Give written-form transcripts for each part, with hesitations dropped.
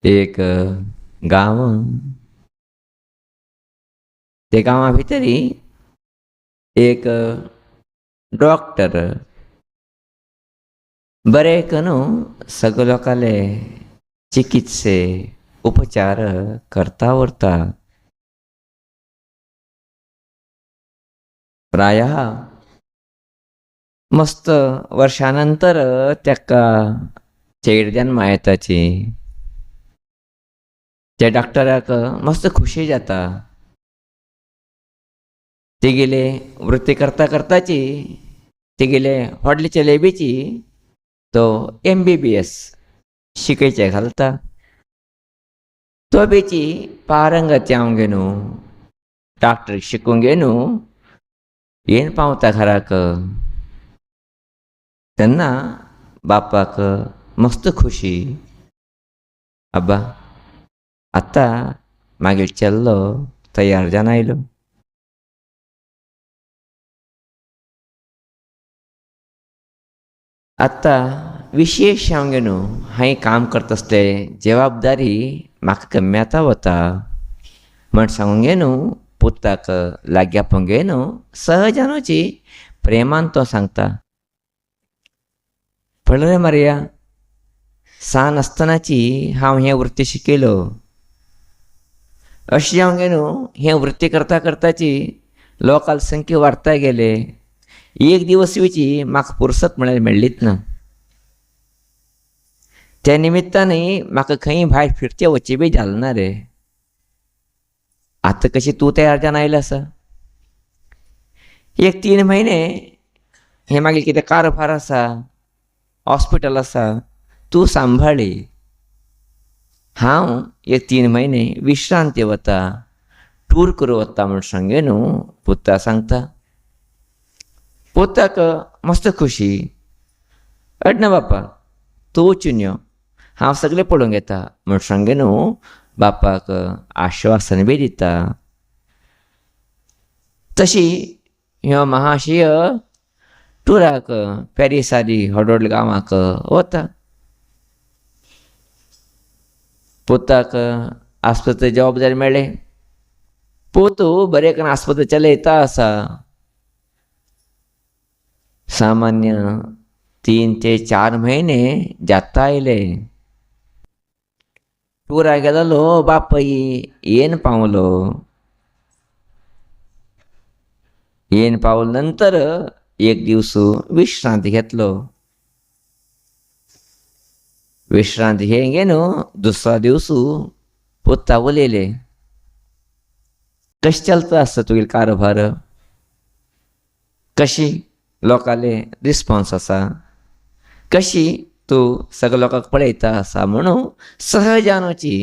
एक गांव, ते गांवा भितरी एक डॉक्टर बरे करू सगळे लोकाले चिकित्से उपचार करता उरता. प्रायः मस्त वर्षानंतर त्याका चेड जन्मा येताची. त्या डॉक्टराक मस्त खुशी जाता. ते गेले वृत्ती करता करताची ते गेले व्हडलीच्या लेबीची तो MBBS शिकायचे घालता. तो बेची पारंगत जावंक गेनू डॉक्टर शिकूंक गेनू येन पावता घराक. तेन्ना बापाक मस्त खुशी. अब्बा आत्ता मागीर चल्लो तयार जावन आयलो. आत्ता विशेष हांव गेनू हांवें काम करता आसले जबाबदारी म्हाका कमी आतां वता म्हण सांगूंक गेनू पुताक लागीं आपोवंक गेनू सहजानूची प्रेमान तो सांगता. पळय रे मारया, सान आसतनाची हांव हें वृत्ती शिकयलो. अशें हांव गेनू हें वृत्ती करता करताची लोकाल संख्या वाडता गेले. एक दिवस येवची म्हाका फुरसत म्हळ्यार मेळ्ळीच ना. त्या निमित्तानय म्हाका खंय भायर फिरचें वचचें बी जालें ना रे. आतां कशी तूं तयार जावन आयला आसा. एक 3 म्हयने हें मागीर कितें कारभार आसा, हॉस्पिटल आसा, तूं सांबाळी. हांव एक 3 म्हयने विश्रांती वता, टूर करूं वता म्हूण सांगे न्हू पुता सांगता. पुताक मस्त खुशी. अडना बापा तूं वचून यो, हांव सगळें पळोवंक येता म्हूण सांगे न्हू बापाक आश्वासन बी दिता. तशी ह्यो महाशय टुराक पॅरिसादी व्हड गांवांक वता. पुताक आस्पत्रे जबाबदारी मेळ्ळे. पोतू बरें करून आस्पत्रे चलयता आसा. सामान्य 3 ते 4 म्हयने जाता आयले. टुरा गेलोलो बापय येन पावलो. येन पावले नंतर एक दिवस विश्रांती घेतलो. विश्रांती घेवन गेनू दुसरा दिवस पुता उलयले. कशें चलता आसता तुगेलो कारभार, कशी लोकांले रिस्पॉन्स आसा, कशी तूं सगळ्या लोकांक पळयता आसा म्हणून सहजानूची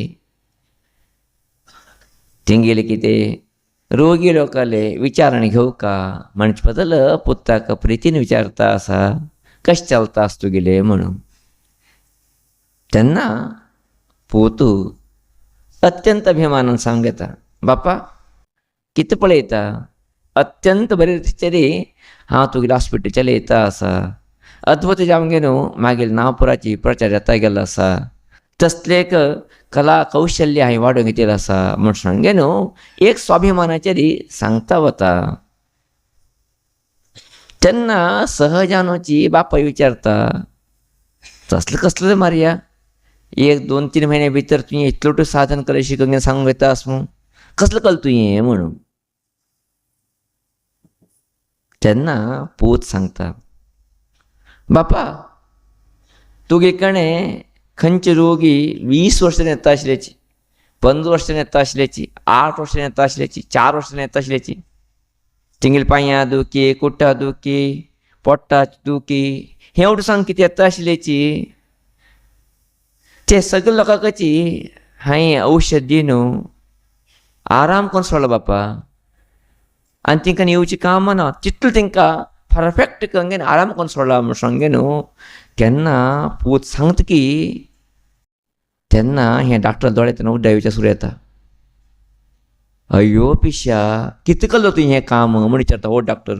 थिंगेले कितें रोगी लोकांले विचारणी घेवं का म्हणचे बदल पुताक प्रितीन विचारता आसा कशें चलता आसा तुगेले म्हणून. तेन्ना पोतू अत्यंत अभिमानान सांगूंक येता, बापा कितें पळयता, अत्यंत बरे तरेची हांव तुगेलें हॉस्पिटल चलयता आसा. अद्भुत जावंक न्हू मागीर नागपुराची प्रचार जाता गेलो आसा. तसले एक कला कौशल्य हांवें वाडोवंक घेतिल्लें आसा म्हूण सांगे न्हू एक स्वाभिमानाचेर सांगता वता. तेन्ना सहजानूची बापाय विचारता, तसलें कसलें रे मारया, 1-2-3 म्हयने भितर तुवें इतलो साधन कलें शिकोवंक सांगूंक येता आस म्हूण कसलें कल तुवें म्हणून. तेन्ना पूत सांगता, बापा तुगे कडेन खंयचे रोगी 20 वर्सांनी येता आसलेची, 15 वर्सांनी येता आसलेची, 8 वर्सांनी येता आसलेची, 4 वर्सांनी येता आसलेची, तिंगेल पांयां दुखी, कुट्टा दुखी, पोट्टा दुखी, हेवडू सांग कितें येता आसलेची, ते सगळे लोकांची हांवें औषध दी न्हू आराम करून सोडलो बापा. आनी तिंकां येवची काम ना, तितलो तिंकां परफेक्ट करून आराम करून सोडला म्हूण सांगे न्हू. केन्ना पूत सांगता की तेन्ना हें डॉक्टर दोळे तेन्ना उड्डां येवचें सुरू येता. अय्यो पिश्या कितें केल्लो तुवें हें काम म्हूण विचारता हो डॉक्टर.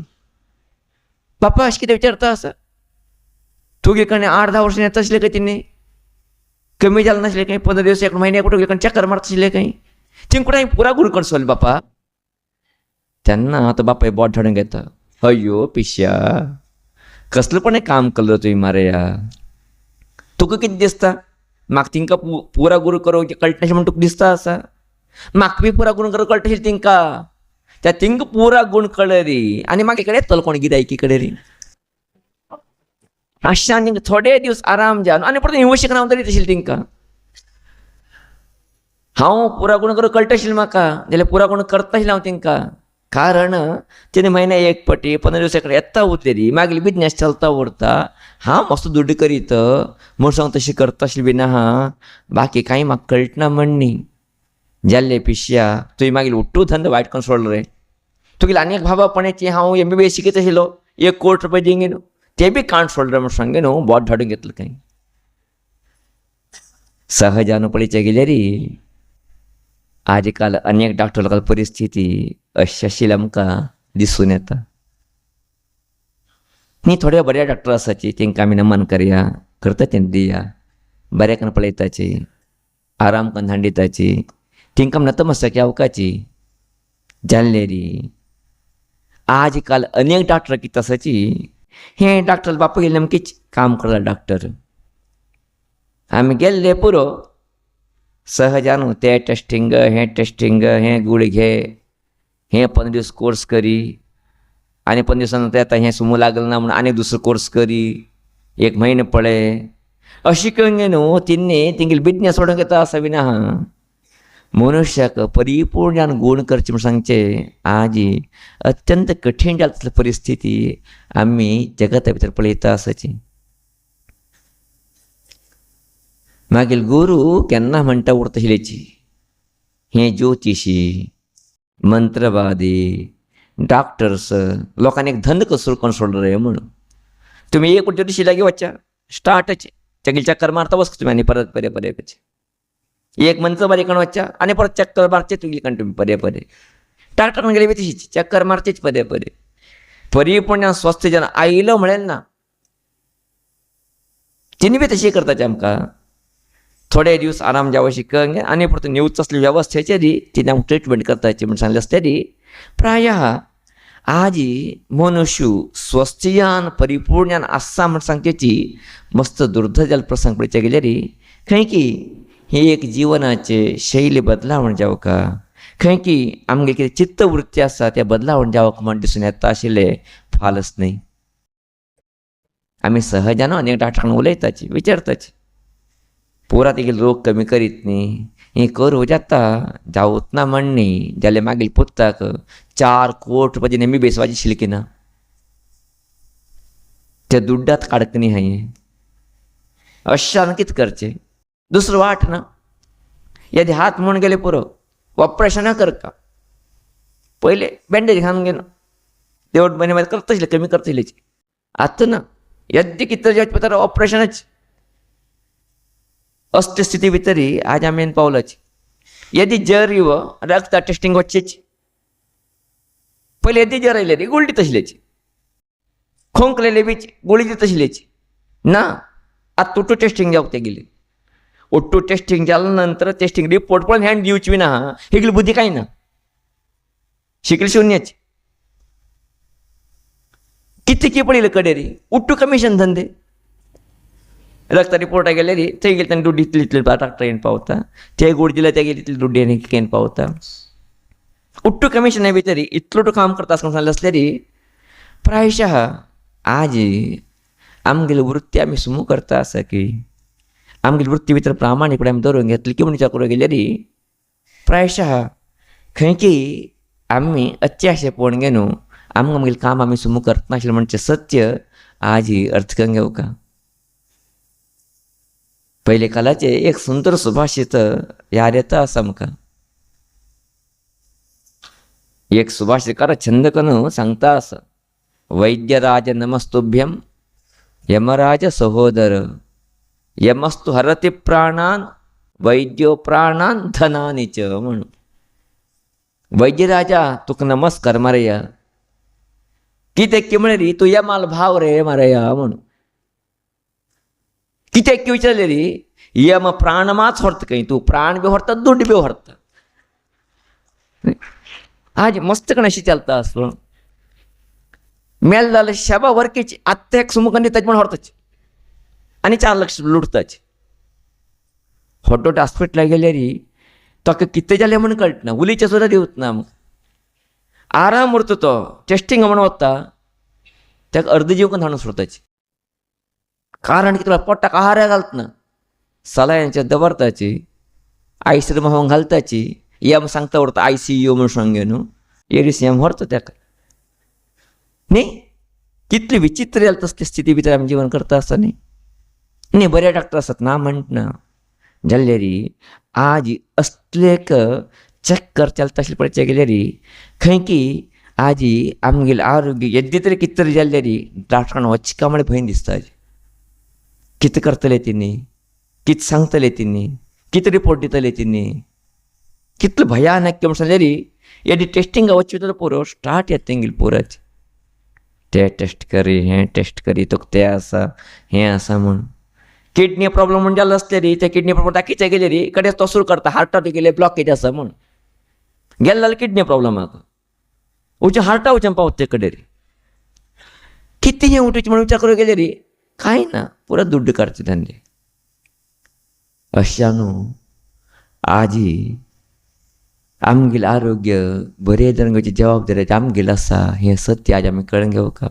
बापा अशें कितें विचारता आसा, तुगे कडेन 8-10 वर्सांनी येता आसलें काय तिणी, कमी झालं नसले काही 15 दिवस 1 महिन्या कुठे गेले काही चक्कर मारत असले काही ते कुठे पुरा गुरु करसोल बापा त्यांना आता बापा बोट धडून घेता अय्यो पिश्या कसलं पण काम केलं तुम्ही मारया तुका किती दिसता म्हाका तिंका पुरा गुरु करो कळटनाशें म्हण तुका दिसता असा म्हाका बी पुरा गुण करो कळटशील तिंका त्या तिंका पुरा गुण कळ्ळे रे आनी म्हाका इकडे येतलो कोण गिरायकी कडेन रे अशा थोडे दिवस आराम जावन आनी परत इवशीक नांव तरी तशील तिंका हांव पुरा गुण करो कळटशील म्हाका जाल्यार पुरा गुण करताशिल्लें हांव तिंका कारण तिने महिना 1 पटी 15 दिवसाकडे येता उरलेली मागली बिझनेस चलता उरता हांव मस्त दुड्ड करीत म्हूण सांग तशी करता आशिल्ली बीन आहा बाकी कांय म्हाका कळटना म्हणनी जाल्ले पिश्या तुवें मागीर उट्टू धंदो वायट करून सोडलो रे तुगेले आनी एक भाबापणाची हांव MBBS शिकयत आशिल्लो 1 कोटी रुपया दिंगे न्हू ते बी काण सोडले म्हूण सांगे न्हू बोट धाडून घेतलो कांय सहजान पळयचे गेल्यार आज काल अनेक डॉक्टर लोकांची परिस्थिती अशी आशिल्ली आमकां दिसून येता न्ही थोडे बरे डॉक्टर आसाचे तेंकां आमी नमन करया करता तें दिया बरें करून पळयताची आराम करून हांडिताची तेंकां नतमस्तकी अवकाची जाल्ले री आज काल अनेक डॉक्टर कितें आसाची हे डॉक्टर बापा गेले अमकेच काम करता डॉक्टर आमी गेल्ले पुरो सहजान ते टेस्टिंग हे गुळी घे हे 15 दिवस कोर्स करी आनी 15 दिवसानंतर येता हें सुमू लागलं ना म्हणून आनी दुसरो कोर्स करी 1 म्हयनो पळय अशी करून न्हू तिंगेली बिझनेस सोडूंक येता असा बीन आहा मनुश्याक परिपूर्ण गुण करचे म्हूण सांगचे आज अत्यंत कठीण जाल्ली परिस्थिती आमी जगता भितर पळयता आसाची मागीर गुरू केन्ना म्हणटा उरता आशिल्लेची हे ज्योतिशी मंत्रवादी डॉक्टर्स लोकांनी एक धंद कसो करून सोडलो रे म्हणून तुमी एक ज्योतिशी लागीं वच्चा स्टार्टच चगील चक्कर मारता वच तुमी आनी परत परे परे एक मंत्रवादी कण वच्चा आनी परत चक्कर मारचे तुगेली कण तुमी परे परे डॉक्टर कडेन गेले बी तशीच चक्कर मारचेच परे परे परिपूर्ण स्वस्थ जन आयलो म्हणेल ना तिनी बी तशी करताचे आमकां थोडे दिवस आराम जावं शिकंगे आनी परत न्यूज असली व्यवस्थेचेर तिने हांव ट्रिटमेंट करताची म्हण सांगले आसतरी प्रायः आज मनुष्य स्वस्थयान परिपूर्णान आसा म्हण सांगचेची मस्त दुर्धर जाल्ले प्रसंग पळयचे गेल्यार खंय की ही एक जिवनाचे शैली बदलावण जावका खंय की आमगे कितें चित्त वृत्ती आसा त्या बदलावण जावक म्हण दिसून येता आशिल्ले फालच न्हय आमी सहजान अनेक डॉक्टरांक उलयताची विचारताची पुरा तेगेले रोग कमी करीत न्ही हें करूं जाता जावूच ना म्हणनी जाल्यार मागीर पुत्ताक 4 कोटी रुपयाची MBBS वाजी शिल्की ना ते दुड्डात काडक न्ही हांवें अशान कितें करचें दुसरो वाट ना यदि हात म्हूण गेले पुरो ऑपरेशना करता पयले बँडेज घालून घेना देवड म्हयने मागीर करता आशिल्ले कमी करता आशिल्लेची आतां ना यद्य कितें जावचे पडटा ऑपरेशनाच अष्ट स्थिती भितर आज आमी पावलाची यदि जर यो रक्त टेस्टिंग वचचेची पयले यदि जर आयले रे गुळी तसलेची खोंकलेले बी गुळी दी तसलेची ना आतां उट्टू टेस्टिंग जावंक ते गेली उट्टू टेस्टिंग जाल्या नंतर टेस्टिंग रिपोर्ट पळोवन हँड दिवची बी ना हे गेली बुद्धी कांय ना शिकली शुन्याची कितकी पडले कडे रे उट्टू कमिशन धंदे रक्त रिपोर्टा गेले रे थंय गेले ताणें दुड्डी इतली डॉक्टर येवन पावता ते गुड दिले ते गेले इतली दुड्डी येवन पावता उट्टू कमिशना भितर इतलो काम करता आसता सांगले आसल्यार प्रायशः आज आमगेली वृत्ती आमी सुमू करता आसा की आमगेली वृत्ती भितर प्रामाणीकपण आमी धरून घेतली की म्हणच्या करूं गेल्यार प्रायशः खंय की आमी अत्याशे पळोवन गे न्हू आमगेलें काम आमी सुमू करतना आशिल्लें म्हणचें सत्य आज अर्थकन घेवका पयले कालाचे एक सुंदर सुभाषित याद येता आसा आमकां एक सुभाषितकार छंद करून सांगता आसा वैद्यराज नमस्तुभ्यम यमराज सहोदर यमस्तु हरति प्राणान वैद्यो प्राणान धनानी च म्हणून वैद्यराजा तुका नमस्कार मारया कितें की म्हळ्यार तूं यमाल भाव रे मारया म्हणून कित्याक विचारले रे यम प्राण माच ಹೊರ್ತು ಕೈ तू प्राण बी ಹೊರ್ತ ದುಡ್ಡು बी ಹೊರ್ತ आज मस्त कणाशी चालता असतो मेल झालं शबा वरकीची आत्ता एक सुमुखांनी त्याच पण होरताच आणि 4 लाख लुटताच हॉटोट हॉस्पिटलला गेले री तो किती झाले म्हणून कळत ना उलीच्या सुद्धा देऊत ना मग आराम उरतो तो टेस्टिंग म्हणून होता त्याक अर्ध जीव पण हाणून सोडताची कारण की तुला पोटाक आहार घालत ना सलायांच्या दबरताची आईश्रम होऊन घालताची यम सांगता उरता ICU म्हणून सांगे न्हू एरिस यम व्हरतो त्याक नाही कितली विचित्र जाल तसली स्थिती भितर आम्ही जीवन करता असता नाही बऱ्या डॉक्टर असतात ना म्हणटना जाल्ले री आज असलेक चेक करता तसले पळचे गेले री खंय की आजी आमगेले आरोग्य येद्दी तरी कित तरी जाल्ले री डॉक्टरान वचका म्हळ्यार भंय दिसता कितें करतले तिनी कितें सांगतले तिनी कितें रिपोर्ट दितले तिनी कितलं भयानक म्हणून सांगले री येदी टेस्टिंग वचचे तर पुरो स्टार्ट येत तेंगेल पुराच ते टेस्ट करी हें टेस्ट करी तो तें आसा हें आसा म्हूण किडनी प्रॉब्लम म्हणून जाल्लो आसले री ते किडनी प्रॉब्लम दाखयचे गेले री कडेन तो सुरू करता हार्टाक गेले ब्लॉकेज आसा म्हूण गेले जाल्यार किडनी प्रॉब्लमाक वचून हार्टा वचून पावत ते कडेन री कितें हें उठोवचें म्हणून विचार करूं गेले री कांय ना पुरो दुड्ड काडचे तांणे अशा न्हू आजी आमगेलें आरोग्य बरे धरण्याची जबाबदारी आमगेली आसा हें सत्य आज आमी कळून घेवका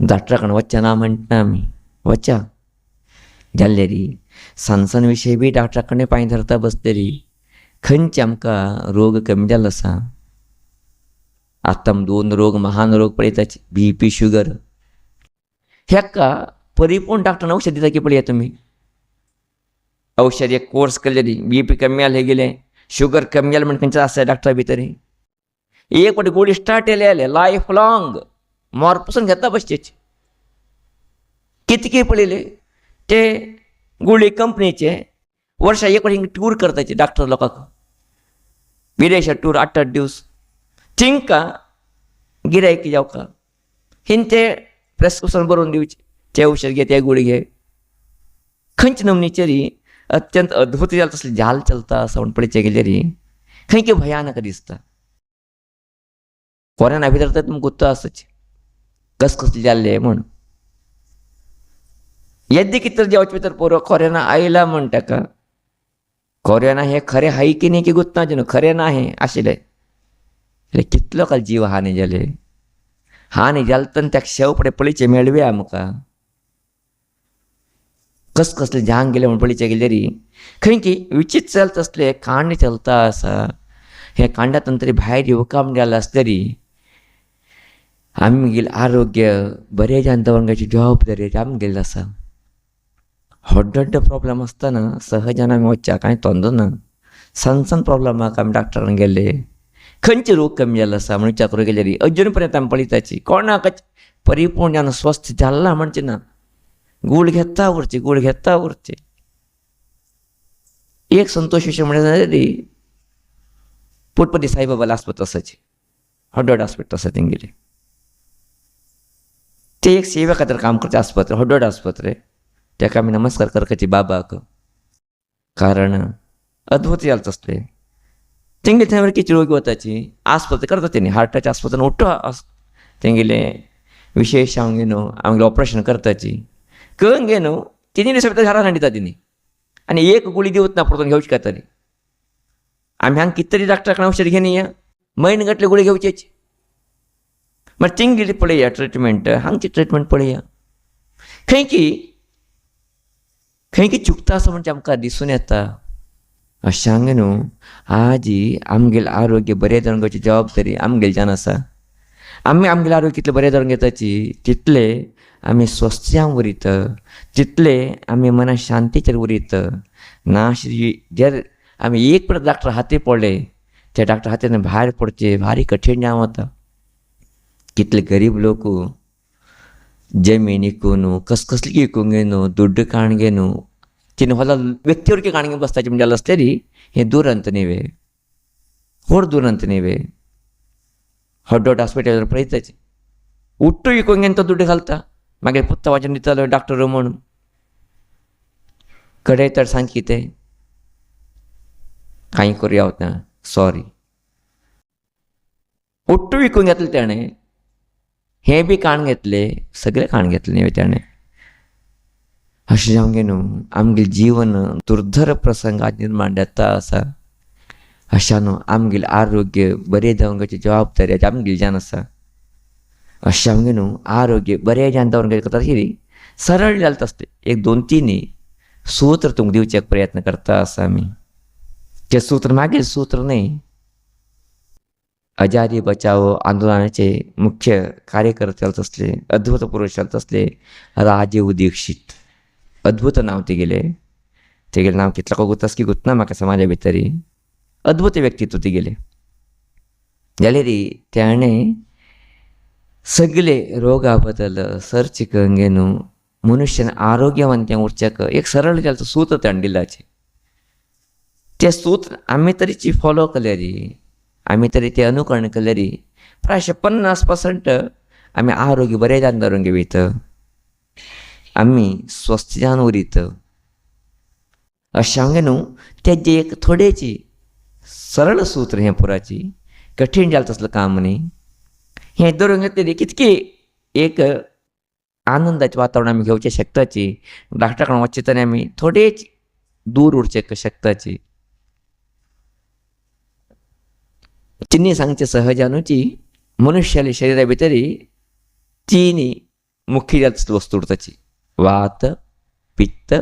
डॉक्टरा कडेन वचचे ना म्हणटा आमी वचा जाल्ले री सांसन विशयी बी डॉक्टरा कडेन पांय धरता बसले री खंयचे आमकां रोग कमी जाल्लो आसा आतां 2 रोग महान रोग पळयताचे BP शुगर हेका परिपूर्ण डॉक्टरान औषध दिता की पळया तुमी औषध एक कोर्स केले री BP कमी जालें गेलें शुगर कमी जालें म्हण खंयचें आसा डॉक्टरा भितर एक फावटी गोळी स्टार्ट केले लायफ लॉंग मोर पसून घेता बसचेची कितके पळयले ते गोळी कंपनीचे वर्सा एक फावटी टूर करताचे डॉक्टर लोकांक विदेशात टूर 8-8 दीस तिंका गिरायक जावका हिन ते प्रेस्क्रिप्शन बरोवन दिवचे ते औषध घे ते गोळी घे खंयचे नमनीचे री अत्यंत अद्भुत जाल तसले जाल चलता असं म्हणून पळयचे गेले री खंय की भयानक दिसता कोरोना भितर तर तुमकां गुत्तो आसच कसले जाल्ले म्हूण येद्दी कितें तर जेवचे भितर पोरो कोरोना आयला म्हण ताका कोरोना हे खरें हाय की न्ही की गुत्ताचें न्हू खरें ना हें आशिल्लें कितलो काल जीव हानी जाले हानी जाले तेन्ना त्याक शेव फुडें पळयचें मेळवे आमकां कसले जांग गेले म्हणून पळयचे गेले री खंय की विचित्र चलता असले कांड चलता आसा हे कांडातून तरी भायर येवका म्हण जालें आसता री आमगेलें आरोग्य बरें जावन दवरपाची जबाबदारी आमगेली आसा व्हड प्रॉब्लेम आसतना सहजान आमी वचच्या कांय तोंद ना सन प्रॉब्लमाक आमी डॉक्टरान गेले खंयचे रोग कमी जाल्लो आसा म्हणून विचार करूं गेले री अजून पर्यंत आमी पळयताची कोणाकच परिपूर्ण जावन स्वस्थ जाल्ला म्हणचें ना गूळ घेता उरचे एक संतोष विशय म्हणल्यार री पुटपती साईबाबा आस्पत्रे आसाची हॉडोड हॉस्पिटल आसा तेंगेली ते एक सेवे खातीर काम करता आस्पत्रे हॉडोड आस्पत्रे ताका आमी नमस्कार करपाची बाबाक कारण अद्भुत जालें तसलें तेंगे थंय कितें रोगी वताची आस्पत्रे करता तेणी हार्टाच्या आस्पत्रेन उठ्ठो तेंगेले विशेश हांव न्हू आमगेलें ऑपरेशन करताची कळून घे न्हू 3 दीस भितर घरान हाडिता तिणी आनी एक गुळी दिवत ना परतून घेवची काय तरी आमी हांगा कितें तरी डॉक्टरा कडेन औषध घेवन या म्हयने गटले गुळी घेवचेची मागीर तिंगेली पळया ट्रिटमेंट हांगची ट्रिटमेंट पळया खंय की चुकता असं म्हणजे आमकां दिसून येता अशें हांगा न्हू आजी आमगेलें आरोग्य बरें धरून घेवची जबाबदारी आमगेलच्यान आसा आमी आमगेलें आरोग्य कितलें बरें धरून घेताची तितले आमी स्वस्थ जावंक उरयत तितले आमी मना शांतीचेर उरयत ना जर आमी एक परत डॉक्टर हाती पडले त्या डॉक्टर हातीन भायर पडचे भारी कठीण जावं वता कितले गरीब लोक जमीन विकून कसली विकूंक न्हू दुड्ड काणगे न्हू तिने होला व्यक्तीवर की काणगे बसताचे म्हणजे जालें आसलें री हें दुरंत न्ही व्हड दुरंत न्ही हॉडोड हॉस्पिटलार पळयताचे उठ्ठो विकूंक तो दुड्ड घालता मागीर पुत्ता वाचन दितालो डॉक्टर म्हणून कडे तर सांग कितें कांय करूया वता सॉरी. उट्ट विकून घेतलें ताणें, हें बी काण घेतलें, सगळें काण घेतलें ताणें. अशें जावंक न्हू, आमगेलें जीवन दुर्धर प्रसंगात निर्माण जाता आसा. अशा न्हू आमगेलें आरोग्य बरें जावंकाची जबाबदारी आमगेल्यान आसा. अशें जावंक न्हू आरोग्य बरें जावन दवरपाक करता कितें सरळ जालें आसता. एक 2-3 सूत्र तुमकां दिवचे प्रयत्न करता आसा आमी. ते सूत्र मागील सूत्र न्ही. आजादी बचाओ आंदोलनाचे मुख्य कार्यकर्ते जाले तसले अद्भुत पुरुष जाले तसले राजीव दीक्षित. अद्भुत नांव तेगेलें नांव कितलें को गुंतस की गुंतना म्हाका समाजा भितरी. अद्भुत व्यक्तित्व तेगेलें. जाल्यार ताणें सगळे रोगा बद्दल सर्च करूंक न्हू मनुष्यान आरोग्यवंत उरच्याक एक सरळ जालें सूत्र ताणें दिलाचें. तें सूत्र आमी तरी फॉलो केल्यार, आमी तरी तें अनुकरण केल्यार प्रायशे 50% आमी आरोग्य बरें जावन दवरूंक वयत, आमी स्वस्थ जावन उरीत. अशें जावंक न्हू तेजें एक थोडेची सरळ सूत्र हें पुराची कठीण जालें तसलें काम न्ही. हें धरून घेतलें कितकी एक आनंदाचें वातावरण आमी घेवचें शकताची. डॉक्टरा कडेन वचचे तरी आमी थोडेच दूर उरचें शकताची. चिनी सांगचे सहजानुची मनुष्याल्या शरिरा भितरी 3 मुख्य वस्तू उरताची. वात, पित्त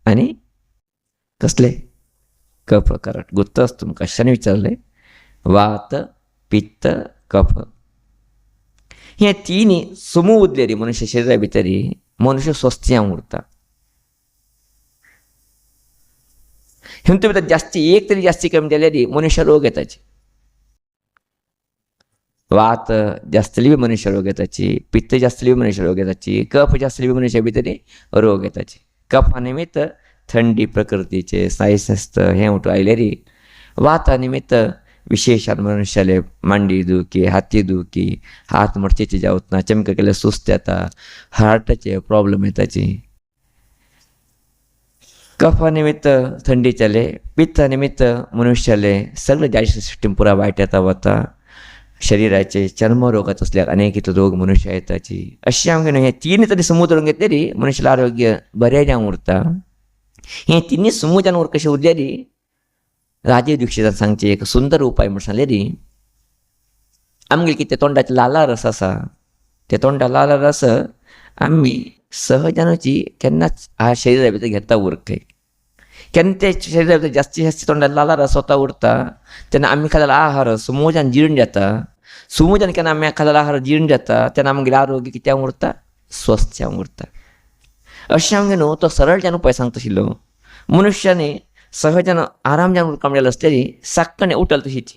आनी कसले कफ. करट गुत्तच तुमकां कशाने विचारलें. वात, पित्त, कफ हे 3 समूह उरलेली मनुष्य शरिरा भितरी मनुष्य स्वस्थ जावन उरता. हितून भितर जास्ती एक तरी जास्ती कमी जाल्यार मनुष्य रोग येताची. वात जास्तली बी मनुष्य रोग येताची, पित्त जास्तली बी मनुष्य रोग येताची, कफ जास्तली बी मनुष्या भितरी रोग येताची. कफा निमित्त थंडी प्रकृतीचे सायस्थ हें उठून आयल्यार वाता निमित्त विशेषान मनुष्याले मांडी दुखी, हाती दुखी, हात मडचेचे जावत ना, चमके केल्यार सुस्त येता, हार्टाचे प्रॉब्लेम येताची. कफा निमित्त थंडी जाले, पित्ता निमित्त मनुष्याले सगळे डायजेस्टिव्ह सिस्टम पुरा वायट येता वता. शरिराचे चर्मरोगात असल्याक अनेक रोग मनुष्य येताची. अशें हांव हे 3 तरी समूह धरून घेतलेली मनुष्याला आरोग्य बरें जावन उरता. हे 3 समूह जावन उर कशें उरल्यार राजीव दीक्षितान सांगचे एक सुंदर उपाय म्हण सांगल्यार आमगे कितें तोंडाचे लाला रस आसा, ते तोंडा लाला रस आमी सहजानुची केन्नाच शरिरा भितर घेता उरकय. केन्ना ते शरिरा भितर जास्तीत जास्त तोंडात लाला रस स्वता उरता तेन्ना आमी खाल्लेलो आहार समूहजान जीर्ण जाता. समूहजान केन्ना आमी खाल्लेलो आहार जीर्ण जाता तेन्ना आमगेलें आरोग्य कितें उरता स्वस्थ जावन उरता. अशें आमगे न्हू तो सरळ जावन उपाय सांगता आशिल्लो. मनुश्यानी सहजान आराम जावन उरपाक मेळ्ळो आसल्यार सक्कणे उठल तशीच.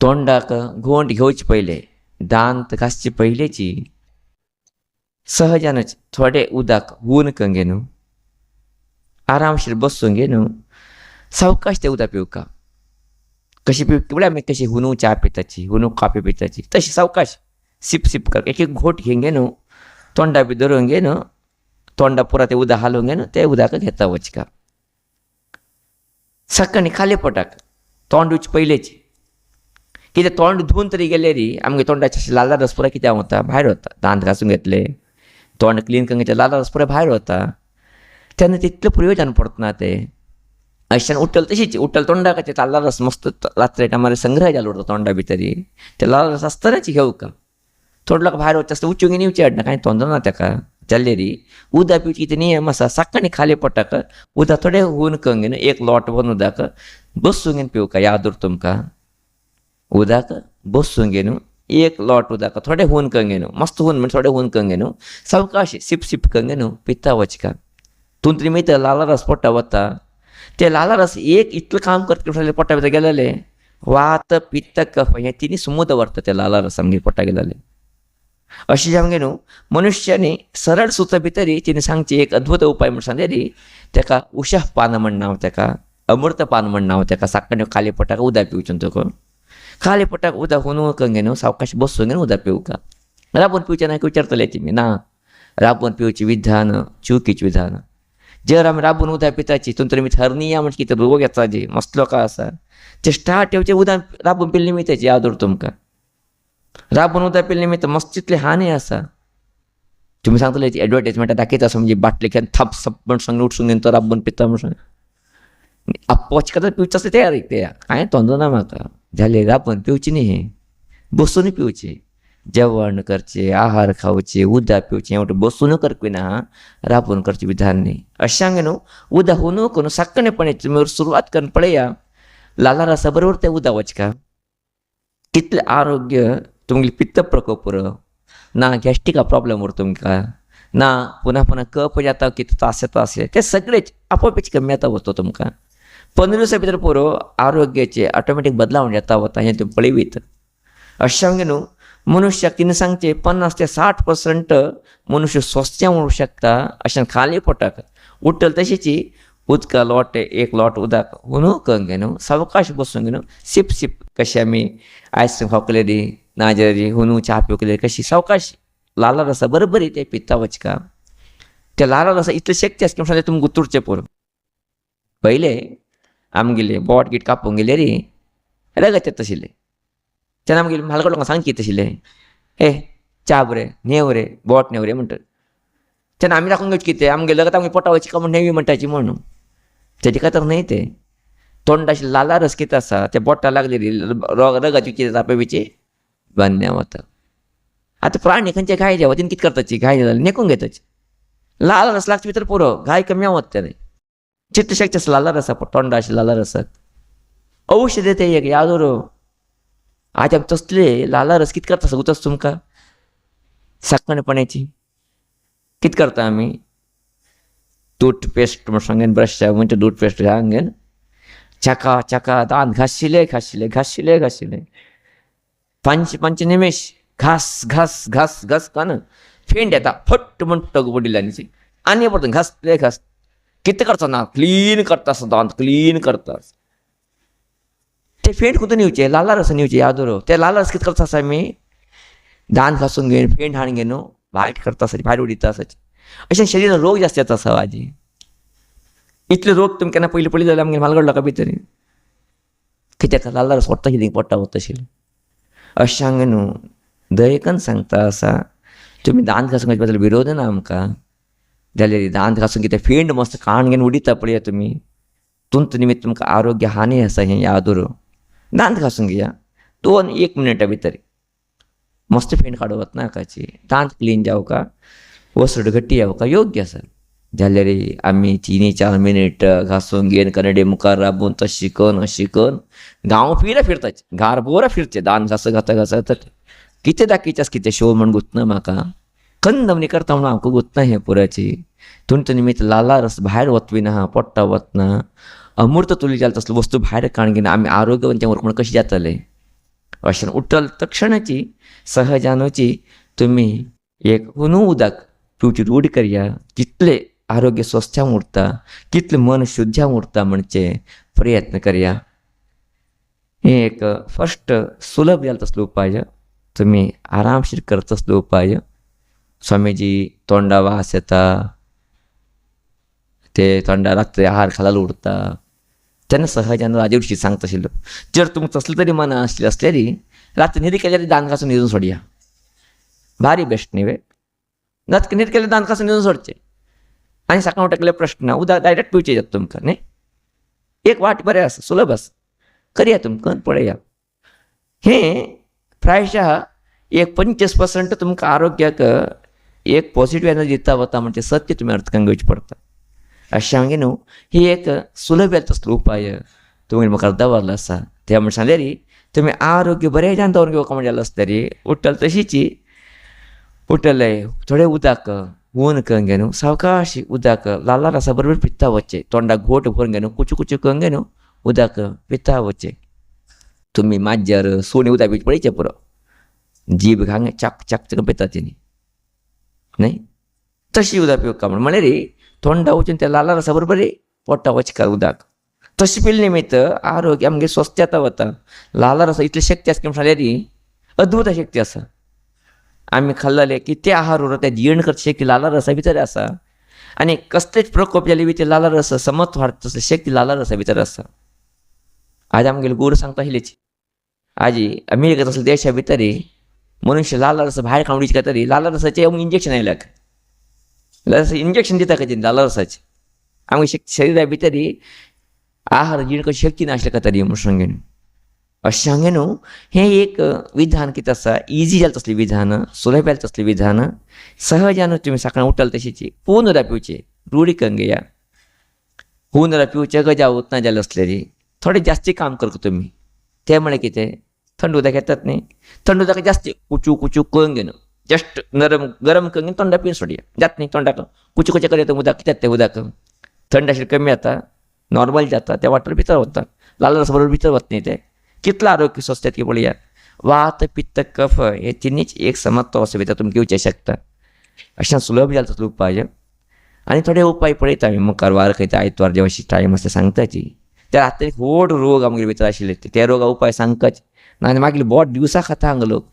तोंडाक घोंट घेवचे पयले, दांत घासचे पयलेची सहजानच थोडे उदक हून कंगे न्हू, आरामशीर बसूंक घे न्हू, सावकाश तें उदक पिवका. कशी म्हळ्यार आमी कशी हुनू च्या पिताची, हुनू कॉफी पिताची तशी सावकाश सिप सिप कर. एक एक घोट घेवन घे न्हू, तोंडा बी धरून घे न्हू, तोंडा पुरा तें उदक हालोवंक घे न्हू, तें उदक घेता वचका. सक्कणी खाली पोटाक तोंड उच पयलेची. कितें तोंड धुवन तरी गेल्यार आमगे तोंडाचे लाला रस पुरा कित्याक वता भायर वता. दांत घासून घेतले, तोंड क्लीन करून घेतले, लाला रस पुरा भायर वता. तेन्ना तितलें प्रयोजन पडना तें. अशें उठल तशीच उठल तोंडाक लाला रस मस्त रात्री टायमार संग्रह जालो उरता तोंडा भितरी. ते लाला रस आसतनाच घेवका. थोडे लोक भायर वता आसता उच्चूंक येवचे हाडना कांय तोंद ना ताका. जाल्यार उदक पिवची कितें नियम आसा. सक्कणी खाली पोटाक उदक थोडें हून करून घेवन एक लोट भरून उदक बसून घेवन पिवका. याद उरता तुमकां. उदक बसून घेवन एक लोट उदक थोडें हून करून घेवन मस्त हून म्हणजे थोडें हून करून घेवन सावकाश सिप सिप करून घेवन पिता वचका. तूं तरी मागीर लाला रस पोटा वता. ते लाला रस एक इतलें काम करता पोटा भितर गेलेले वात पित्त कफ हे 3 समूह दवरता ते लाला रस आमगे पोटा गेलेले. अशें जावंक न्हू मनुश्यानी सरळ सुत्र भितर तिणें सांगचे एक अद्भुत उपाय म्हण सांगल्यार ताका उशह पान म्हण नांव, ताका अमृत पान म्हण नांव. ताका साकण्यो खाली पोटाक उदक पिवचें तुका. खाली पोटाक उदक हुनूळ करून घेवन सावकाश बसून घेवन उदक पिवका. राबून पिवचें ना विचारतले तुमी. ना राबून पिवची विधान चुकीची विधान. जर आमी राबून उदक पिताची तुमतरी मी हर्निया म्हणजे कितें रोग येता जे मसलो का आसा ते स्टार्ट येवचे उदक राबून पिल्ले निमित्ताची यादूर तुमकां. राबून उदक पिल्ले निमित्त मस्त तितली हानी आसा. तुम्ही सांगतले एडवर्टायजमेंटां दाखयता असं म्हणजे बाटलेच्यान थपसप म्हण सांगून उठसून तो राबून पिता म्हण आपोवच करता पिवचे असते तयार ते कांय तोंद ना म्हाका. जाल्यार राबून पिवची न्ही, हें बसून पिवचे. जेवण करचे, आहार खावचे, उदक पिवचे हें बसून करपी ना, राबून करचे विधान न्ही. अशें हांवें न्हू उदक हुनू करून सक्कणेपणे तुमी सुरवात करून पळया. लाला रसा बरोबर तें उदक वचका कितलें आरोग्य तुमगे पित्त प्रकोप उरप ना, गॅस्ट्रिका प्रॉब्लेम उरता तुमकां ना, पुन्हा पुन्हा कफ जाता कितें त्रास येता अशें ते सगळेच आपोआपच कमी येता वता तुमकां. 15 दिवसा भितर पुरो आरोग्याचे ऑटोमॅटीक बदलाव येता वता हें तुमी पळयवीत. अशें हांवें न्हू मनुश्याक तिने सांगचे 50 ते 60% मनुष्य स्वस्थ उरूं शकता अशें खाली पोटाक उठल तशीची उदका लोट एक लोट उदक हुनू कंगे न्हू सावकाश बसून न्हू सिप सिप कशें आमी आयस्क्रीम खावकलेली नाजाल्यार हुनू च्या पिवकलेली कशी सावकाश लाला रसा बरोबर ते पिता वचका. त्या लाला रसा इतले शक्ती आसा की तुमी गुतुरचे पुरो. पयले आमगेले बोट गिट कापूंक गेले रे रगत येता तशिल्ले तेन्ना आमगेले म्हालगड लोकांक सांग कितें तशिल्लें हे च्या बरें न्हेव रे बोट न्हेव रे म्हणटा. तेन्ना आमी दाखोवन घेवचें कितें आमगे लगत आमगे पोटा वचची काय म्हण नेवी म्हणटाची म्हणून तेजे खातीर न्हय ते तोंड आशिल्ले लाला रस कितें आसा ते बोटा लागले रगत कितें जाता पिची बांदण्या वता. आतां प्राणी खंयचे घाय जेवा तिने कितें करताची घाय जाल्यार नेकून घेताची. लाला रस लागचे भितर पुरो घाय कमी आवत तेणे चित्त शक्ती आसा लाला रसा तोंड आशिल्ले लाला रसाक औषध ते एक यादोर. आज आमी तसले लाला रस कितें करता सांगूच तुमकां सक्कणपणाची कितें करता आमी टूथपेस्ट म्हण सांगेन ब्रश म्हणजे टूथपेस्ट सांगेन चाका चाका दांत घाशिले घाशिले घाशिले घाशिले पंच निमेश घास घास घास घास कान फेंड येता फट म्हण टग पडिल्ल्यानी आनी पडटा घासले घास कितें करता ना क्लीन करता दांत क्लीन करता ते फेंड कुतून येवचे लाला रस येवचे यादोर. ते लाला रस कितें करता आसा आमी दांत घासून घेवन फेंड हाडून घेवन भायर करता आसाची भायर उडयता आसाची अशें शरिरान रोग जास्त येता आसा आजी. इतले रोग तुमी केन्ना पयलीं पळयले जाल्यार आमगे म्हालगड लोकां भितर कित्याक लाला रस वता कितें पडटा वता तशें. अशें हांवें न्हू दयेकन सांगता आसा तुमी दांत घासून घेवचे बद्दल विरोध ना आमकां जाल्यार दांत घासून कितें फेंड मस्त काण घेवन उडयता पळया तुमी तुमचे निमित्त तुमकां आरोग्य हानी आसा हें यादोर. दांत घासून घेया 2-1 मिनटा भितर मस्त फेंड काडूं वतना हाकाची दांत क्लीन जावका वसड घट्टी जावका योग्य आसा. जाल्यार आमी 3-4 मिनट घासून घेवन कनडे मुखार राबून तशी करून अशी करून गांव फिरताचे घारभोरा फिरचे दांत घासत घाता घासत कितें दाखयचे आसा कितें शो म्हण गुतना म्हाका कंदमणी करता म्हणून हांव गुतना हें पुराची. तुमचे निमित्त लाला रस भायर वतवी ना पोट्टा वतना अमृत तुली जाल्या तसलो वस्तू भायर काण घेवन आमी आरोग्यवंत म्हण कशें जातलें. अशें उठल तक्षणाची सहजानुची तुमी एक हुनू उदक पिवची रूढ करया. कितले आरोग्य स्वस्थ उरता कितले मन शुद्ध उरता म्हणचे प्रयत्न करया. हे एक फर्स्ट सुलभ जाला तसलो उपाय तुमी आरामशीर करता तसलो उपाय. स्वामीजी तोंडा वास येता ते तोंडा रात्री आहार खाला उरता तेन्ना सहजान राजे उडशी सांगता आशिल्लो जर तुमकां तसलें तरी मना आसलें असलेली रात्री न्हिद केल्यार दांत घासून न्हिदून सोडया भारी बेस्ट न्ही वे. रातकी न्हिद केल्यार दांत घासून न्हिदून सोडचें आनी सकाळ उठकले प्रश्न ना उदक डायरेक्ट पिवचें जाता तुमकां न्ही. एक वाट बरें आसा सुलभ आसा करया तुमकां पळया. हें प्रायशः एक 25% तुमकां आरोग्याक एक पॉझिटिव्ह एनर्जी दिता वता म्हणजे सत्य तुमी अर्थकान घेवचें पडटा. अशें हांवें न्हू ही एक सुलभ तसलो उपाय तुमी म्हाका दवरलो आसा. ते म्हण सांगल्यार तुमी आरोग्य बरें जावन दवरून घेवका म्हणजे जालें आसता रे उठल तशीची उठले थोडें उदक ऊन करून घेवन सावकाश उदक लाला रसा बरोबर पिता वचचें तोंडाक घोट भरून घेवन कुचू कुचू करून घेवन उदक पिता वचचें. तुमी माज्जार सोणी उदक पिवचें पळयचें पुरो जीब घांग चाक चाक चाक पिता तिनी न्ही तशी उदक पिवका म्हळ्यार तोंडा वचून त्या लाला रसा बरोबर पोटा वचका उदक तशें पिल्ले निमित्त आरोग्य आमगे स्वस्थ जाता वता. लाला रसा इतली शक्ती आसा की म्हळ्यार अद्भुत शक्ती आसा आम्ही खाल्लेले किती आहार उरत त्या जीण करता की लाला रसा भितर आसा आणि कसलेच प्रकोप जाले बी ते लाला रस समत वाडता तसले शक्ती लाला रसा भितर आसा. आज आमगेले गोर सांगता आशिल्लीची आजी अमेरिकेत असले देशा भितरी मनुष्य लाला रस भायर खावडीचे काय तरी लाला रसाचे इंजेक्शन आयल्याक इंजेक्शन दिता काय लाला रसाचे आमगे शरिरा भितरी आहार जीण कशी शक्ती नासले काय तरी म्हणून सांगेन अशें सांगेन हें एक विधान कितें आसा इजी जालें तसलें विधान सुलभ जालें तसलें विधान सहजान तुमी सकाळीं उठल तशीची पूर्ण उदक पिवचें रुढी कंगेया होऊन उदक पिवचें गजा उतना जालें असलेली थोडें जास्ती काम करता तुमी तें म्हळ्यार कितें थंड उदक येतात न्ही थंड उदक जास्ती कुचू कुचू करून घेवन जस्ट नरम गरम करून तोंडाक पिवन सोडया जात न्ही तोंडाक कुचू कुचू करता उदक कित्याक तें उदक थंड आशिल्लें कमी जाता नॉर्मल जाता त्या वॉटर भितर वता लाल रस बरोबर भितर वता न्ही तें कितलं आरोग्य स्वस्त की पळयात वात पित्त कफ हे तिन्हीच एक समत्व असो भितर तुमी घेवचे शकता अशें सुलभ जालें तसलो उपाय आनी थोडे उपाय पळयता आमी मुखार वार खंयचा आयतवार जे अशी टायम आसता सांगताची त्या रात्री व्हड रोग आमगे भितर आशिल्ले ते रोगा उपाय सांगपाचे ना मागीर बोट दिवसा खाता हांगा लोक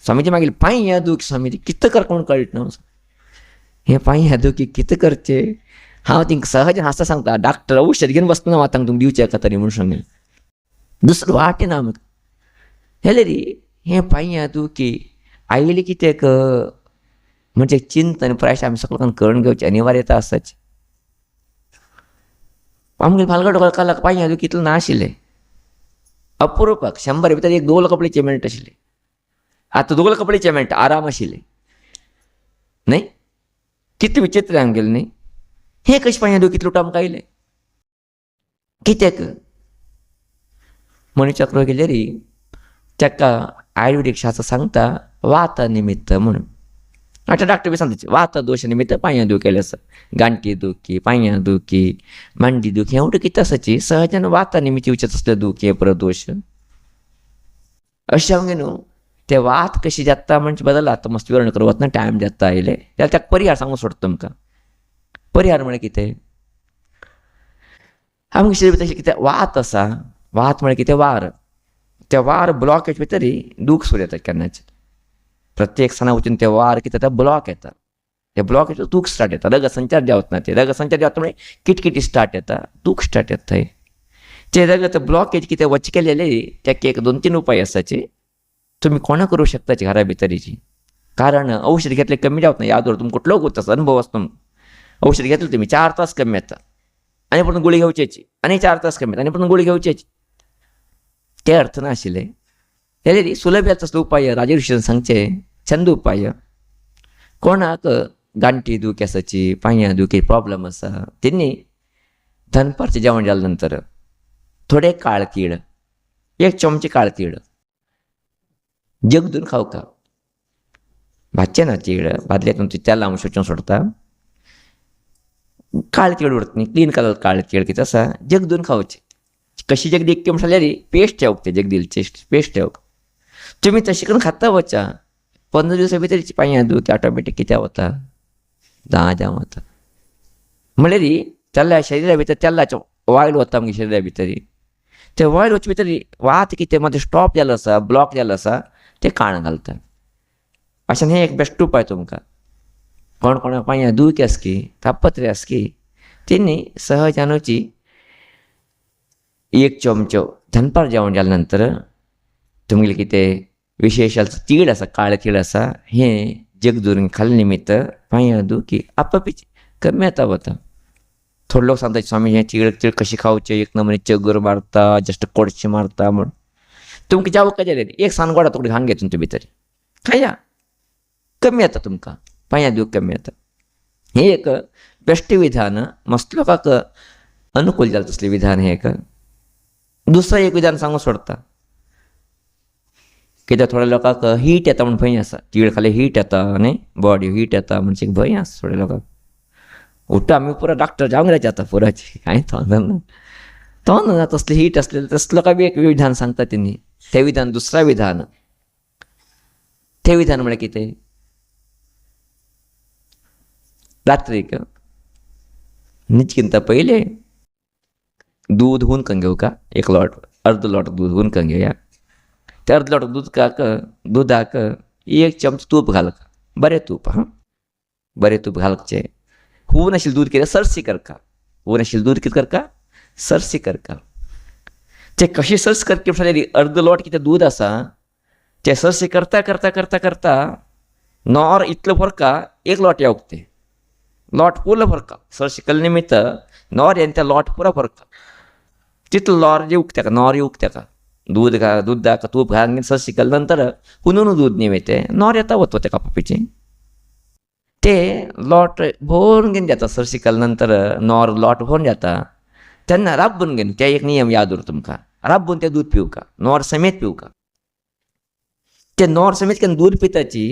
स्वामीजी मागीर पांय ह्या दूख स्वामीजी कितें कर कोण कळटा न्हू हें पांय ह्या दूख कितें करचें हांव तिंका सहज हांसता सांगता डॉक्टर औषध घेवन बसतना वातांक तुमकां दिवचें एका तरी म्हणून सांगलें दुसरो वाटे ना म्हाका हेले रे हें पांय ह्या दूख आयली कित्याक म्हणजे चिंत आनी प्रायश आमी सगळ्यांक कळून घेवचें अनिवार्यता आसाची आमगे फालगड कालाक पांय ह्या दूख इतलें नाशिल्लें अपुरूपाक 100 भितर एक 2 कपडेचे मेळट आशिल्ले आतां 2 कपडेचे मेळटा आराम आशिल्ले न्ही कितें विचित्र आमगेलें न्ही हें कशें पांय दूख इतलें आमकां आयलें कित्याक मनशाक रोग गेले रे ताका आयुर्वेदीक शास्त्र सांगता वाता निमित्त म्हणून आतां डॉक्टर बी सांगता वाता दोश निमित्त पांयां दूख केले आसा गांठी दुखी पांयां दुखी मांडी दुखी हें उठे कितें आसाची सहजान वाता निमित्त येवचे तसले दूख हे प्रदोश अशें हांवें न्हू ते वात कशी जाता म्हणजे बदल आतां मस्त विवरण करप वतना टायम जाता आयले जाल्यार ताका परिहार सांगूं सोडटा तुमकां परिहार म्हळ्यार कितें आमगे शरीर भितर कितें वात आसा वात म्हळ्यार कितें वार ते वार ब्लॉकेज भितर दूख सुरू येता केन्नाचे प्रत्येक सणा वचून ते वार कितें जाता ब्लॉक येता ते ब्लॉकेज दूख स्टार्ट येता रगत संचार जावत ना ते रगत संचार जावता म्हळ्यार किटकिटी स्टार्ट येता दूख स्टार्ट येता थंय ते रगत ब्लॉकेज कितें वच केलेले ताका एक 2-3 उपाय आसाचे तुमी कोणा करूं शकताचे घरा भितरीची कारण औषध घेतले कमी जावत ना याद तुमकां कुठलो गुत आसा अनुभव आसा तुमकां औषध घेतलें तुमी 4 तास कमी येता आनी परत गुळी घेवचेची आनी 4 तास कमी येता आनी परत गुळी घेवचेची ते अर्थ नाशिल्ले जाल्यार सुलभ जाता तसलो उपाय राजेश ऋषीन सांगचे छंद उपाय कोणाक गांठी दूख आसाची पांयां दुखी प्रॉब्लम आसा तेणी दनपारचें जेवण जाल्या नंतर थोडे काळ तीळ 1 चमचे काळ तीळ जगदून खावका भाजचे ना तीळ भाजल्यातून तेल लावन सोचून सोडता काळ तीळ उरता न्ही क्लीन कलर काळ तीळ कितें आसा जगदून खावचे कशी जगदी एक म्हणल्यार जाल्यार पेस्ट ठेवक ते जगदीलचे पेस्ट ठेवक तुमी तशें करून खाता वचा 15 दिवसा भितर पांयां दूख ऑटोमॅटीक कितें वता जावं वता म्हळ्यार तेल्ल्या शरिरा भितर तेल्लाचो वायल वता आमगे शरिरा भितर ते वायल वचे भितर वात कितें मातशें स्टॉप जालो आसा ब्लॉक जालो आसा ते काण घालता अशें हें एक बेस्ट उपाय तुमकां कोण कोणाक पांयां दूख आसा की तापत्रे आसा की तेणी सहजानुची 1 चमचो दनपार जेवण जाल्या नंतर तुमगेलें कितें विशेश तीळ आसा काळें तीळ आसा हें जग धरून खाल्ले निमित्त पांयां दुखी आपापीच कमी येता वता थोडे लोक सांगता स्वामी हें तीळ कशी खावचे एक नमुने चगर मारता जस्ट कोडशें मारता म्हण तुमकां जेवं कशें एक सानगोडा तुकडे घालून घेतून तुमी भितर खाया कमी येता तुमकां पांयां दूख कमी येता हें एक बेस्ट विधान मस्त लोकांक अनुकूल जालें तसलें विधान हें एक दुसरें एक विधान सांगूं सोडता कित्याक थोड्या लोकांक हीट येता म्हूण भंय आसा तीळ खाली हीट येता न्ही बॉडी हीट येता म्हणजे एक भंय आसा थोड्या लोकांक उठ्ठा आमी पुरो डॉक्टर जावंक जाय आतां पुराची कांय तो ना तसलें हीट आसलेलें तसलें लोकांक बी एक विधान सांगता तेणी तें विधान दुसरें विधान तें विधान म्हळ्यार कितें रात्रीक न्हिदकिंता पयलीं दूध हुनकन घेवका 1 लोट अर्द लोट दूध हुनकन घेया ते अर्द लोट दुदाक एक चमच तूप घालका, बरें तूप, हां बरें तूप घालचें. होऊन आशिल्लें दूद कितें सरसी करका, होऊन आशिल्लें दूद कितें करका, सरसी करका. तें कशें सर्स करचें म्हटल्यार अर्द लोट कितें दूद आसा तें सर्सी करता करता करता करता नॉर इतलो भरका, एक लोट या उगते, लोट फूल भरका. सर्सी केले निमित्त नॉर येवन तें लोट पुरो भरका. तितलो नॉर जे उगत्याका, नॉर उगत्या का दूद तूप घालून सर्सी केल्या नंतर हुनून दूद न्ही तें नॉर येता वता त्या कापापीचें. ते लोट भरून घेवन जाता. सर्सी केल्या नंतर नॉर लोट भरून जाता तेन्ना राबून घेवन ते एक नियम याद उरता तुमकां, राबून तें दूद पिवका, नॉर समेत पिवका. ते नॉर समेत केन्ना दूद पिताची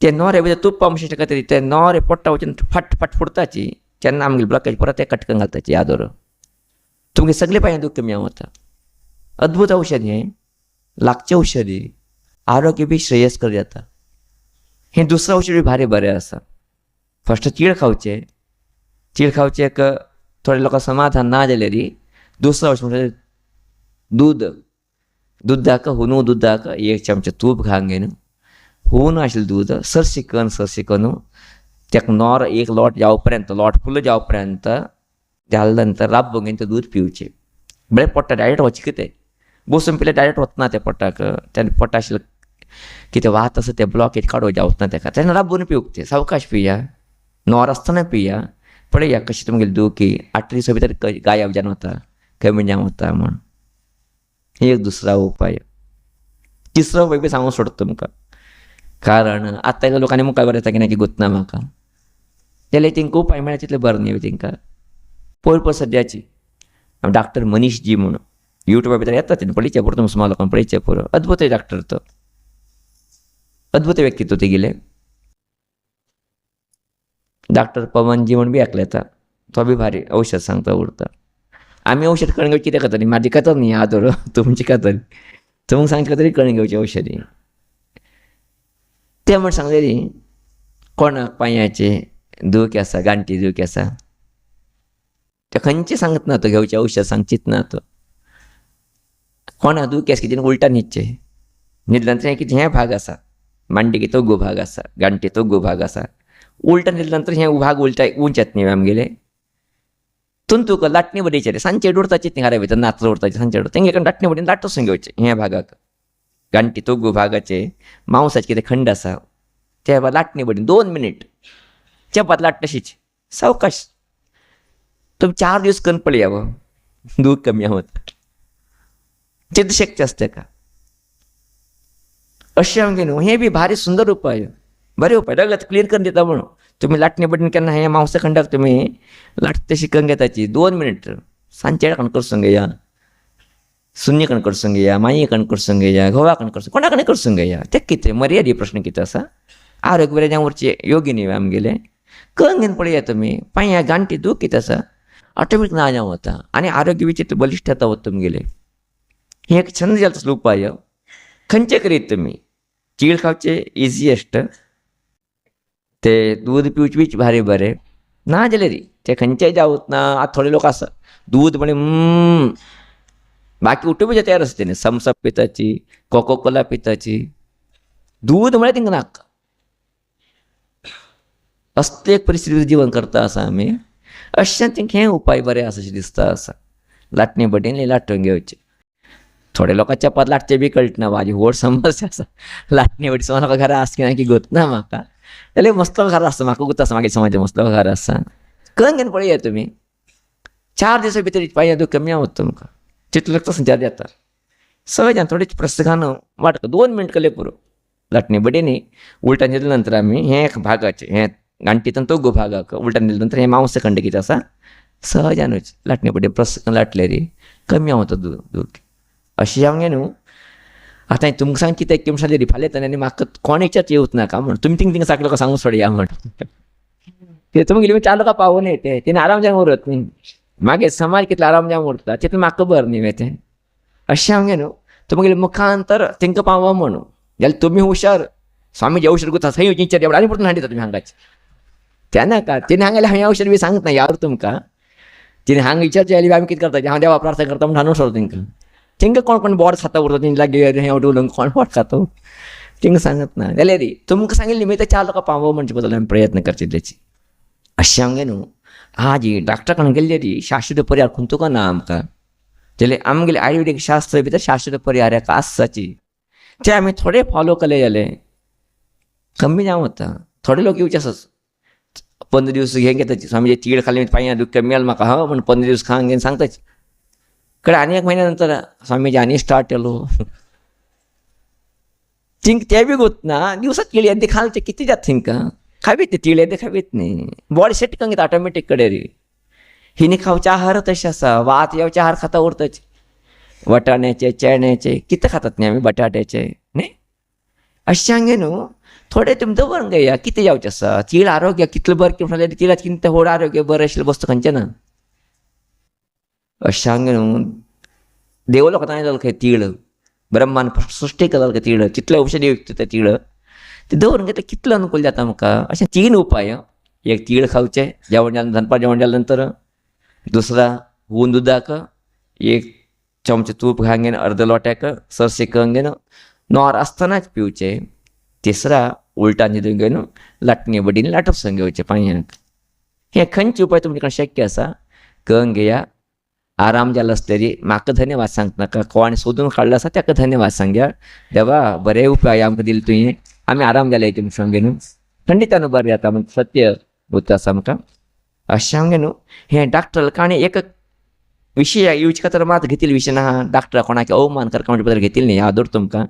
ते नॉर हे तुप्पा म्हणून शकता तरी ते नॉर पोट्टा वचून फट फट फुडताची तेन्ना आमगे ब्लॉकेज परत ते कटकन घालताची याद उर. तुमगे सगळे पांय दूख कमी वता. अद्भुत औषध हें, लागचें औषधी, आरोग्य बी श्रेयस्कर जाता. हें दुसरें औषध बी भारी बरें आसा. फस्ट तीळ खावचें एक थोड्या लोकांक समाधान ना जाल्यार दुसरो औषध म्हणजे दुदाक हुनू दुदाक एक चमचो तूप घालून घेवन हुनू आशिल्लें दूद सरसी करून तेका नॉर एक लोट जावपर्यंत, लोट फुल्ल जावपर्यंत जाल्या नंतर राबून घेवन तें दूद पिवचें. बरें पोट्टा डायरेक्ट वचचें कितें, बसून पिल्यार डायरेक्ट वतना तें पोटाक, तेन्ना पोटा आशिल्लें कितें वात आसा तें ब्लॉकेज काडूं जावतना तेका, तेन्ना राबून पिवूंक तें सावकाश पिया, नॉर आसतना पिया. पळया कशें तुमगेली दुखी 8 दिसां भितर गायब जावन वता, कमी जावन वता म्हण. एक दुसरा उपाय. तिसरो उपाय बी सांगूं सोडटा तुमकां, कारण आतां लोकांनी मुखार बरें येता की गुतना म्हाका जाल्यार तेंकां उपाय मेळ्ळा तितलें बरें न्ही तेंकां. पळय सद्याची डॉक्टर मनीश जी म्हणून युट्यूबा भितर येता तेणें पळयचें पुरो, तुमकां लोकांक पळयचें पुरो. अद्भुत डॉक्टर तो, अद्भुत व्यक्तित्व तेगेलें. डॉक्टर पवनजी म्हणून बी एकलो येता, तो बी भारी औषध सांगता उरता. आमी औषध कळून घेवची कितें खातली, म्हाजी खातर न्ही आदर तुमची खातर, तुमकां सांगचे खातीर कळून घेवची औषधी. ते म्हण सांगलेली कोणाक पांयाचें दूख आसा, गांठी दूख आसा, ते खंयचें सांगत ना तो घेवचें औषध सांगचीच ना तो. कोणा दूख आसा कितें उलटा न्हिदचें, न्हिदल्यानंतर हें कितें हें भाग आसा, मांडीकी तो भाग आसा, गांठी तो भाग आसा, उलटा न्हिदल्यानंतर हें भाग उलटा उंच येता न्ही आमगेले. तुका लाटणी बडयचे सांचे उडताची ती घरा भितर नाच उडताची सांचे उडता तेंगे लाटणी बडीन लाटून घेवचे. हे भागाक गांठी तो भागाचे मांसाचे कितें खंड आसा ते लाटणी बडीन 2 मिनीट चपात लाट तशीच सावकाश. तुम्ही 4 दिवस करून पळया दूख कमी होत. चित्त शक्ती असते का अशें आमगे न्हू. हे बी भारी सुंदर उपाय, बरे उपाय. रगत क्लियर करून दिता म्हणून तुम्ही लाटणी बडीन केन्ना हे मांसा खंडाक तुम्ही लाट तशी करून घेताची 2 मिनीट सांचे कण करसून घेया, सुन्नी कण करसून घेया, माई कण करसून घेया, घोवा कण करसून कोणा कडेन करसून घेया. ते कितें मर्यादी प्रश्न कितें आसा. आरोग्य बरें जावं उरचें योगी न्ही आमगेले. करून घेवन पळया तुमी पांया गांठी दूख कितें आसा ऑटोमॅटीक ना जावं वता आनी आरोग्य बी चित्त बलिश्ट जाता वता तुमगेले. हे एक छंद जाला तसलो उपाय खंयचे करीत तुमी. चीळ खावचे इजिएस्ट, ते दूध पिवचे बी भारी बरें ना जाल्यार ते खंयचेय जावत ना. आतां थोडे लोक आसा दूध म्हणे बाकी उठोवपाचे तयार आसता तेणी समसप पिताची, कोको कोला पिताची, दूध म्हळ्यार तेंकां नाका. असले एक परिस्थिती जीवन करता आसा आमी. अशें तेंकां हे उपाय बरें आसा अशें दिसता आसा. लाटणी बडीन लाटून घेवचे. थोडे लोकांच्या चपात लाटचे बी कळटना म्हाजी व्हड समस्या आसा. लाटणी बडी सो म्हाका घरा आसा की गोतना म्हाका जाल्यार मसलो घरा आसा म्हाका गुता आसा मागीर समाज मसलो घरा आसा. करून घेवन पळया तुमी 4 दिसा भितर पांय दूख कमी आवत तुमकां. चितलो तसो जाता येता सहज थोडे प्रस्त घालून वाटका 2 मिनीट केले पुरो. लाटणी बडीनी उलटा न्हिदल्या नंतर आमी हे भागाचे हे गांठीतून तो भागाक उलटा न्हिदल्या नंतर हे मांस खंड कितें आसा सहजानूच लाटणी बडी प्रस्त लाटल्यार कमी आवता दूख. अशें हांव न्हू. आतां तुमकां सांग कितें की म्हणल्यार फाल्यां येतना आनी म्हाका कोणेच्याच येवच नाका म्हण तुमी थिंग सारकें लोकांक सांगूं सोडया म्हण. ते तुमी गेली 4 लोकां पावून येते तेणे आराम जावन उरत न्ही. मागीर समाज कितलो आराम जावन उरता तितलें म्हाका बरें न्ही तें. अशें हांव न्हू. तुमगेले मुखांतर तेंकां पावो म्हणून जाल्यार तुमी हुशार स्वामी जे औषध गुता थंय विचार एवढा आनी परतून हाडिता तुमी हांगाचे त्या नाका. तेणे हांगेले हांवें औषध बी सांगत ना यार तुमकां. तिने हांगा विचारचे आयली आमी कितें करता हांव देवा प्रार्थना करता म्हणून हाडून सोडता तेंकां. तेंकां कोण बोड खाता उरता तेंचे लागीं हें उडोवन कोण बोड खाता. तिंग सांगत ना जाल्यार रे तुमकां सांगिल्ली मी तर 4 लोकां पावो म्हणचे बद्दल आमी प्रयत्न करचे तेची अशें आमगे न्हू आज डॉक्टर कडेन गेल्ले री शाश्वत परिहार खंय तुका ना आमकां जाल्यार आमगेले आयुर्वेदीक शास्त्र भितर शाश्वत परिहार हेका आसाची ते आमी थोडे फॉलो केले जाल्यार कमी जावं वता. थोडे लोक येवचे आसात 15 दीस हे घेतात स्वामीचे तीळ खाल्ले पांयां दुख कमी जालें म्हाका म्हणून 15 दीस खावंक घेवन सांगताच कडेन आनी 1 म्हयन्या नंतर स्वामीजी आनी स्टार्ट केलो थिंक ते बी गोतना दिवसात केळी येते खालचे किती जात थिंका खावीत ते तीळ येते खावीत न्ही बॉडी सेट करून घेता ऑटोमॅटीक कडे रे हिने खावचे आहार तशें आसा वात येवचे आहार खाता उरताचे वटाण्याचे चेण्याचे कितें खातात न्ही आमी बटाट्याचे न्ही अशें हांगे न्हू थोडे तुमी दवरून घेया कितें जावचें आसा तीळ आरोग्य कितलें बरें केलें जाल्यार तिळात कितें व्हड आरोग्य बरें आशिल्लें वस्तू खंयचें ना अशें हांगे न्हू देव लोकांनी जालें खंय तीळ ब्रह्मान सृश्टी केलें तीळ कितले औषधी युक्त ते तीळ ते दवरून घेतले कितलें अनुकूल जाता म्हाका अशें 3 उपाय एक तीळ खावचें जेवण जालें दनपार जेवण जालें नंतर दुसरा हून दुदाक 1 चमचो तूप घालून घेवन अर्द लोट्याक सरसे करून घेवन नॉर आसतनाच पिवचें तिसरा उलटा न्हिदून घेवन लाटणे बडीन लाटपसून घेवचें पांयांक हे खंयचे उपाय तुमचे कडेन शक्य आसा करून घेया आराम जालो आसतरी म्हाका धन्यवाद सांगता नाका कोण सोदून काडलो आसा ताका धन्यवाद सांगया देवा बरे उपाय आमकां दिले तुवें आमी आराम जाले तुमचे घेवन खंडितान बरें जाता म्हणजे सत्य उतर आसा म्हाका अशें आमगे न्हू हें डॉक्टर काणी एक विशय यूज करता मात घेतिल्ले विशय ना डॉक्टर कोणाक अवमान करता म्हणजे बद्दल घेतिल्ले न्ही यादूर तुमकां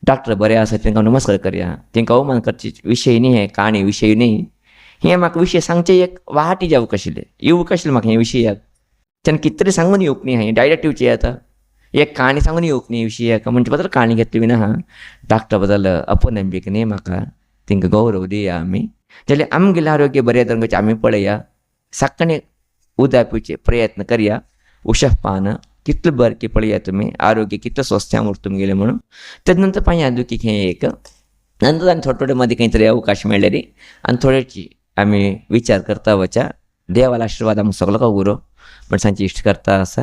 डॉक्टर बरे आसा तांकां नमस्कार करया तांकां अवमान करचे विशय न्ही हे काणी विशय न्ही हे म्हाका विशय सांगचे एक वाटी जावंक आशिल्ले येवंक आशिल्ले म्हाका हे विशयाक तेन्ना कितें तरी सांगून येवंक न्ही हांवें डायरेक्ट येवचें आता एक काणी सांगून येवंक न्ही विशयाक म्हणजे बद्दल काणी घेतली बीन आहा डॉक्टर बद्दल अपनंबीक न्ही म्हाका तांकां गौरव दिया आमी जाल्यार आमगेलें आरोग्य बरें तरंगाचें आमी पळया सकाळीं उदक पिवचे प्रयत्न करया उशा पान कितलें बरें की पळया तुमी आरोग्य कितलें स्वस्थ्यान उरतून गेलें म्हणून तेजे नंतर पांयां दुखीक हें एक नंतर आनी थोडे थोडे मदीं खंय तरी अवकाश मेळ्ळे रे आनी थोड्याची आमी विचार करता वचा देवाला आशिर्वाद आमकां सगळो उरो पण सांची इश्ट करता आसा.